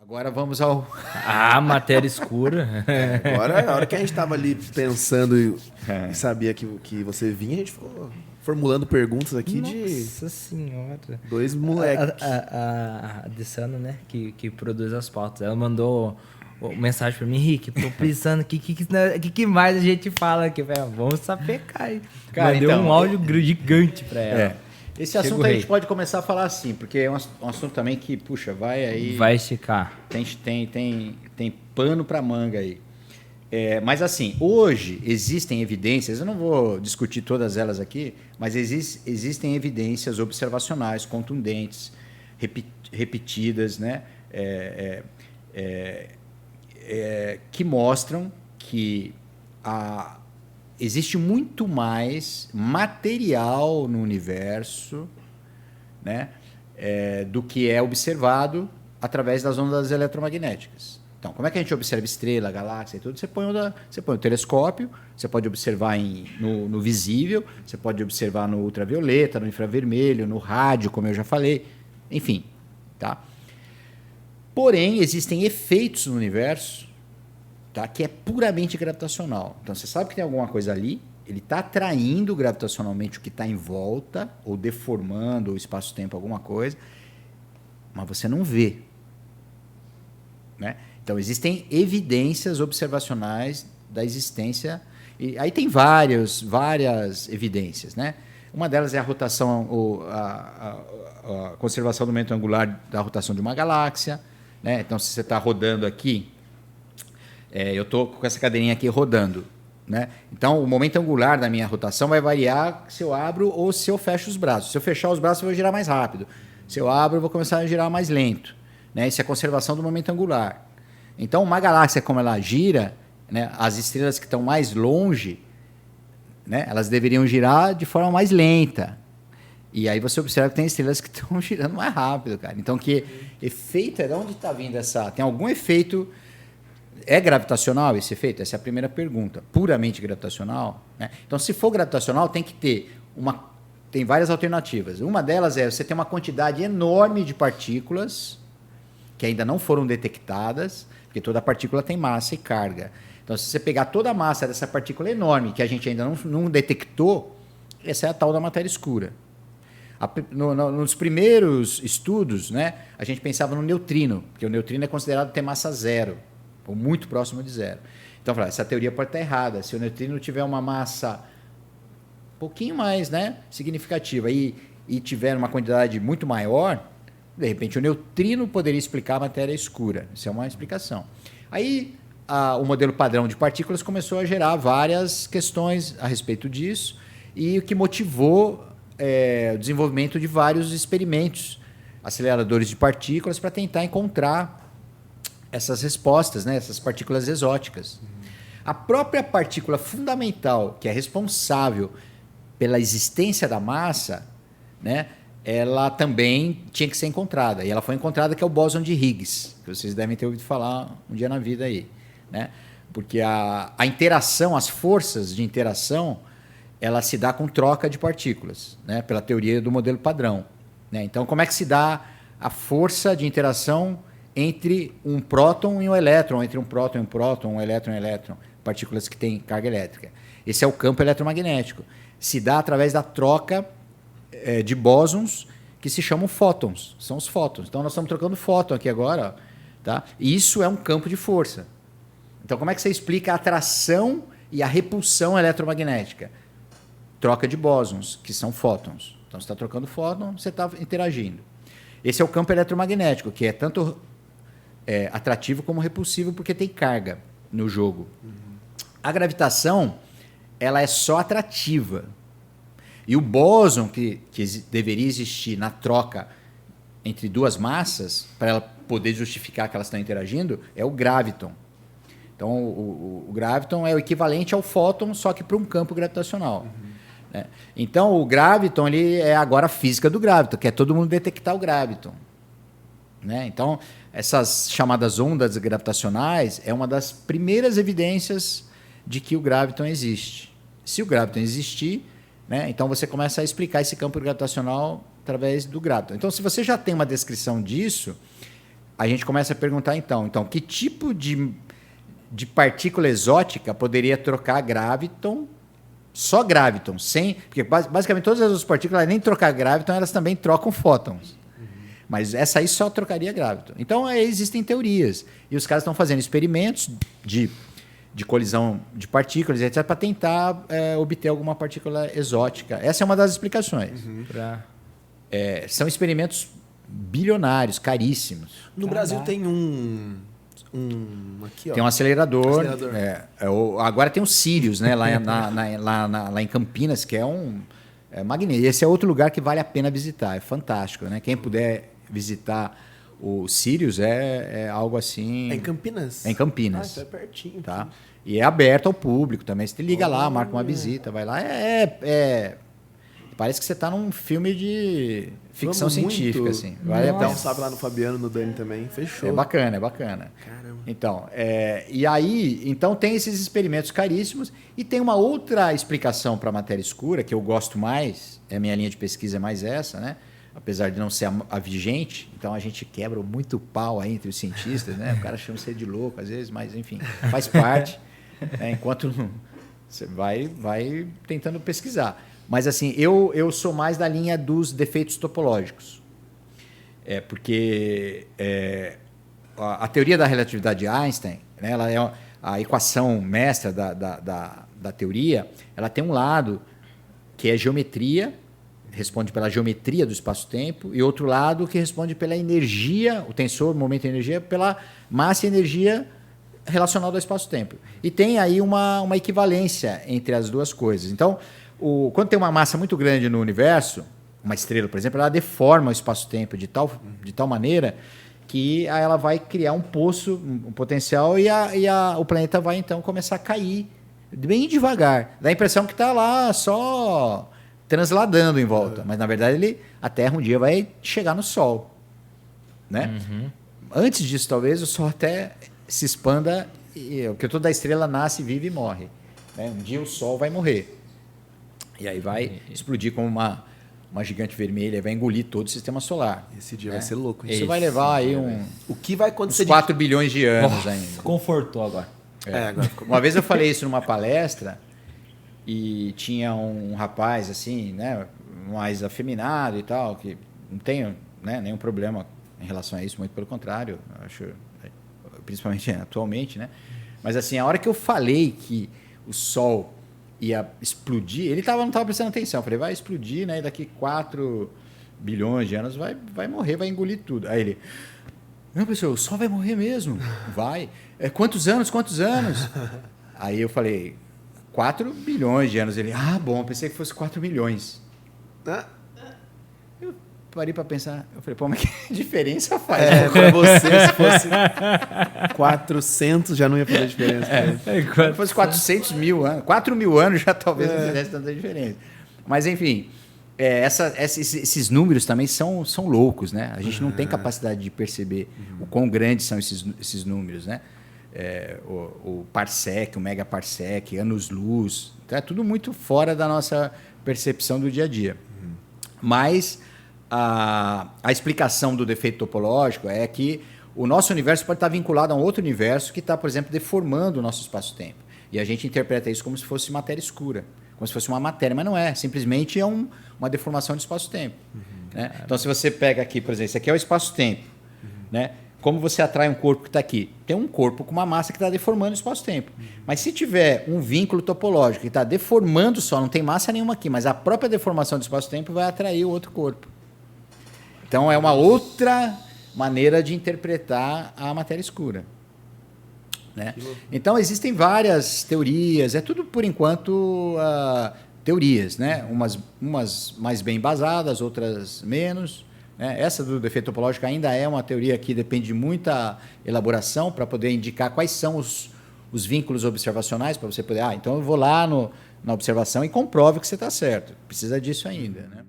Agora vamos ao... Ah, matéria escura. Agora, na hora que a gente estava ali pensando e sabia que você vinha, a gente ficou formulando perguntas aqui Nossa senhora. dois moleques. A Dessano, né, que produz as pautas, ela mandou mensagem pra mim: Henrique, tô pensando, o que mais a gente fala aqui? Vamos sapecar aí. Cara, Mandei então, um áudio gigante pra ela. Esse assunto a gente pode começar a falar assim, porque é um assunto também que, puxa, vai aí... Vai esticar. Tem pano para manga aí. Mas assim, hoje existem evidências, eu não vou discutir todas elas aqui, mas existem evidências observacionais, contundentes, repetidas, né? Que mostram que existe muito mais material no universo, né, do que é observado através das ondas eletromagnéticas. Então, como é que a gente observa estrela, galáxia e tudo? Você põe o telescópio, você pode observar no visível, você pode observar no ultravioleta, no infravermelho, no rádio, como eu já falei, enfim. Tá? Porém, existem efeitos no universo, tá, que é puramente gravitacional. Então, você sabe que tem alguma coisa ali, ele está atraindo gravitacionalmente o que está em volta, ou deformando o espaço-tempo, alguma coisa, mas você não vê. Né? Então, existem evidências observacionais da existência, e aí tem várias evidências. Né? Uma delas é a rotação, a conservação do momento angular da rotação de uma galáxia. Né? Então, se você está rodando aqui, eu estou com essa cadeirinha aqui rodando. Né? Então, o momento angular da minha rotação vai variar se eu abro ou se eu fecho os braços. Se eu fechar os braços, eu vou girar mais rápido. Se eu abro, eu vou começar a girar mais lento. Né? Isso é a conservação do momento angular. Então, uma galáxia, como ela gira, né, as estrelas que estão mais longe, né, elas deveriam girar de forma mais lenta. E aí você observa que tem estrelas que estão girando mais rápido, cara. Então, que efeito é de onde está vindo essa... Tem algum efeito... É gravitacional esse efeito? Essa é a primeira pergunta. Puramente gravitacional? Né? Então, se for gravitacional, tem que ter tem várias alternativas. Uma delas é você ter uma quantidade enorme de partículas que ainda não foram detectadas, porque toda partícula tem massa e carga. Então, se você pegar toda a massa dessa partícula enorme que a gente ainda não detectou, essa é a tal da matéria escura. Nos primeiros estudos, né, a gente pensava no neutrino, porque o neutrino é considerado ter massa zero, ou muito próximo de zero. Então, essa teoria pode estar errada. Se o neutrino tiver uma massa um pouquinho mais, né, significativa e tiver uma quantidade muito maior, de repente o neutrino poderia explicar a matéria escura. Isso é uma explicação. Aí o modelo padrão de partículas começou a gerar várias questões a respeito disso, e o que motivou o desenvolvimento de vários experimentos, aceleradores de partículas, para tentar encontrar essas respostas, né, essas partículas exóticas. A própria partícula fundamental, que é responsável pela existência da massa, né, ela também tinha que ser encontrada. E ela foi encontrada, que é o bóson de Higgs, que vocês devem ter ouvido falar um dia na vida aí. Né? Porque a interação, as forças de interação, ela se dá com troca de partículas, né, pela teoria do modelo padrão. Né? Então, como é que se dá a força de interação entre um próton e um elétron, entre um próton, um elétron e um elétron, partículas que têm carga elétrica? Esse é o campo eletromagnético. Se dá através da troca de bósons, que se chamam fótons. São os fótons. Então, nós estamos trocando fóton aqui agora. Tá? E isso é um campo de força. Então, como é que você explica a atração e a repulsão eletromagnética? Troca de bósons, que são fótons. Então, você está trocando fóton, você está interagindo. Esse é o campo eletromagnético, que é tanto atrativo como repulsivo, porque tem carga no jogo. A gravitação, ela é só atrativa. E o bóson que deveria existir na troca entre duas massas, para ela poder justificar que elas estão interagindo, é o graviton. Então, o graviton é o equivalente ao fóton, só que para um campo gravitacional. Né? Então, o graviton ele é agora a física do graviton, que é todo mundo detectar o graviton. Né? Então, essas chamadas ondas gravitacionais é uma das primeiras evidências de que o graviton existe. Se o graviton existir, né, então você começa a explicar esse campo gravitacional através do graviton. Então, se você já tem uma descrição disso, a gente começa a perguntar então que tipo de partícula exótica poderia trocar graviton, só graviton, sem... Porque basicamente todas as outras partículas, nem trocar graviton, elas também trocam fótons. Mas essa aí só trocaria graviton. Então, existem teorias. E os caras estão fazendo experimentos de colisão de partículas, etc., para tentar obter alguma partícula exótica. Essa é uma das explicações. São experimentos bilionários, caríslos. No Brasil tem aqui, ó. Tem um acelerador. Agora tem o Sirius, né? lá em Campinas, que é magnífico. Esse é outro lugar que vale a pena visitar. É fantástico, né? Quem puder visitar o Sirius é algo assim... É em Campinas? É em Campinas. Então é pertinho. Tá? E é aberto ao público também. Você liga lá, marca uma visita, vai lá. Parece que você está num filme de ficção científica, assim. Vai dar um salve lá no Fabiano, no Dani também. Fechou. É bacana. Caramba. Então, e aí, então tem esses experimentos caríssimos e tem uma outra explicação para a matéria escura que eu gosto mais, a minha linha de pesquisa é mais essa, né? Apesar de não ser a vigente, então a gente quebra muito pau aí entre os cientistas, né? O cara chama você de louco às vezes, mas enfim, faz parte, enquanto você vai tentando pesquisar. Mas assim, eu sou mais da linha dos defeitos topológicos. Porque a teoria da relatividade de Einstein, né, ela é a equação mestra da teoria, ela tem um lado que é geometria, responde pela geometria do espaço-tempo, e outro lado que responde pela energia, o tensor, momento e energia, pela massa e energia relacionada ao espaço-tempo. E tem aí uma equivalência entre as duas coisas. Então, quando tem uma massa muito grande no universo, uma estrela, por exemplo, ela deforma o espaço-tempo de tal maneira que ela vai criar um poço, um potencial, e o planeta vai então começar a cair bem devagar. Dá a impressão que está lá só transladando em volta, mas na verdade a Terra um dia vai chegar no Sol, né? Antes disso, talvez o Sol até se expanda, porque toda a estrela nasce, vive e morre, né? Um dia o Sol vai morrer e aí vai explodir como uma gigante vermelha, vai engolir todo o sistema solar. Esse dia vai ser louco. Isso vai levar aí o que vai acontecer uns 4 bilhões de anos ainda. Confortou agora. Agora ficou... Uma vez eu falei isso numa palestra e tinha um rapaz assim, né, mais afeminado e tal, que não tem, né, nenhum problema em relação a isso, muito pelo contrário, acho, principalmente atualmente, né? Mas assim, a hora que eu falei que o Sol ia explodir, ele não estava prestando atenção. Eu falei, vai explodir, né? E daqui 4 bilhões de anos vai morrer, vai engolir tudo. Aí ele, não, professor, o Sol vai morrer mesmo? Vai. Quantos anos? Aí eu falei, 4 bilhões de anos. Ele, bom, pensei que fosse 4 milhões. Eu parei para pensar, eu falei, pô, mas que diferença faz? Para você, se fosse 400 já não ia fazer diferença. Se fosse 400 mil anos, 4 mil anos já talvez não fizesse tanta diferença. Mas, enfim, esses números também são loucos, né? A gente não tem capacidade de perceber o quão grandes são esses números, né? O parsec, o megaparsec, anos-luz, então é tudo muito fora da nossa percepção do dia a dia. Mas a explicação do defeito topológico é que o nosso universo pode estar vinculado a um outro universo que está, por exemplo, deformando o nosso espaço-tempo. E a gente interpreta isso como se fosse matéria escura, como se fosse uma matéria, mas não é. Simplesmente é uma deformação do espaço-tempo. Né? Então, se você pega aqui, por exemplo, esse aqui é o espaço-tempo. Né? Como você atrai um corpo que está aqui? Tem um corpo com uma massa que está deformando o espaço-tempo. Mas se tiver um vínculo topológico que está deformando só, não tem massa nenhuma aqui, mas a própria deformação do espaço-tempo vai atrair o outro corpo. Então, é uma outra maneira de interpretar a matéria escura. Né? Então, existem várias teorias, é tudo, por enquanto, teorias, né? Umas mais bem embasadas, outras menos. Né? Essa do defeito topológico ainda é uma teoria que depende de muita elaboração para poder indicar quais são os vínculos observacionais, para você poder... então eu vou lá na observação e comprovo que você está certo. Precisa disso ainda, né?